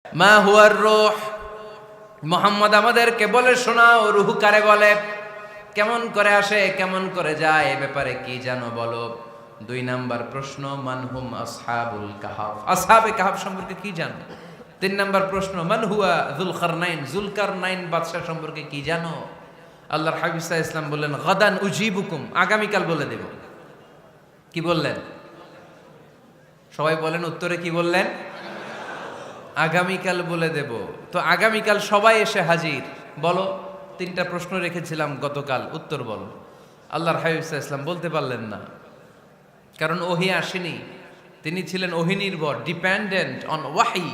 মা হুয়ার রূহ, মুহাম্মদ আমাদেরকে বলে শোনাও রূহ কারে বলে, কেমন করে আসে, কেমন করে যায়, এ ব্যাপারে কি জানো বলো। 2 নাম্বার প্রশ্ন, মানহুম আসহাবুল কাহাফ, আসহাবে কাহাফ সম্পর্কে কি জানো। 3 নাম্বার প্রশ্ন, মান হুয়া যুলকারনাইন, যুলকারনাইন বাদশা সম্পর্কে কি জানো। আল্লাহর হাবিব সাল্লাল্লাহু আলাইহি ওয়াসাল্লাম বললেন গাদান উজিবুকুম, আগামীকাল বলে দেব। কি বললেন? সবাই বলেন উত্তরে কি বললেন? আগামীকাল বলে দেব। তো আগামীকাল সবাই এসে হাজির। বলো, 3টা প্রশ্ন রেখেছিলাম গতকাল, উত্তর বলো। আল্লাহর হাবিব সাল্লাল্লাহু আলাইহি ওয়াসাল্লাম বলতে পারলেন না, কারণ ওহী আসেনি। তিনি ছিলেন ওহী নির্ভর, dependent on wahi,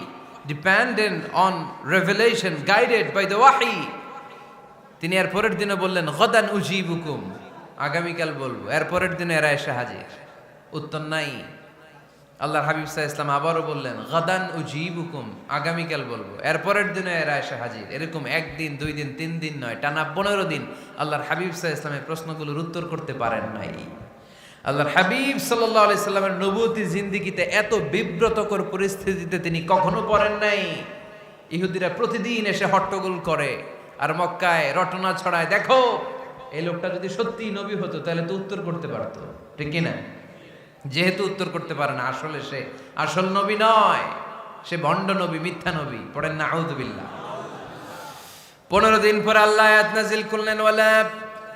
dependent on revelation, guided by the wahi. তিনি এর পরের দিনে বললেন গাদান উজিবুকুম, আগামীকাল বলবো। এর পরের দিনে এরা এসে হাজির, উত্তর নাই। আল্লাহর হাবিব সাল্লাল্লাহু আলাইহি ওয়াসাল্লাম আবারও বললেন গাদান উজিবুকুম, আগামীকাল বলবো। এর পরের দিনে এরা এসে হাজির। এরকম 1 দিন 2 দিন 3 দিন নয়, টানা 15 দিন আল্লাহর হাবিব সাল্লাল্লাহু আলাইহি ওয়াসাল্লামের প্রশ্নগুলোর উত্তর করতে পারেন নাই। আল্লাহর হাবিব সাল্লাল্লাহু আলাইহি সাল্লামের নবুয়তি জিন্দেগিতে এত বিব্রতকর পরিস্থিতিতে তিনি কখনো পড়েন নাই। ইহুদিরা প্রতিদিন এসে হট্টগোল করে আর মক্কায় রটনা ছড়ায়, দেখো এই লোকটা যদি সত্যিই নবী হতো তাহলে তো উত্তর করতে পারতো, ঠিক কি না? যেহেতু উত্তর করতে পারে না, আসলে সে আসল নবী নয়, সে ভণ্ড নবী, মিথ্যা নবী। পড়েন না আউযুবিল্লাহ। 15 দিন পর আল্লাহ আয়াত নাযিল করলেন, ওয়ালা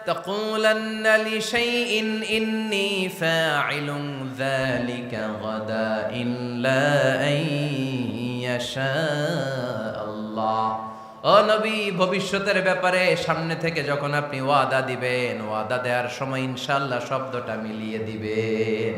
তাকুলান্না লিশাইইন ইন্নী ফাইলুন যালিকা গাদা ইল্লা আইয়াশা আল্লাহ। ও নবী, ভবিষ্যতের ব্যাপারে সামনে থেকে যখন আপনি ওয়াদা দিবেন, ওয়াদা দেওয়ার সময় ইনশাআল্লাহ শব্দটা মিলিয়ে দিবেন।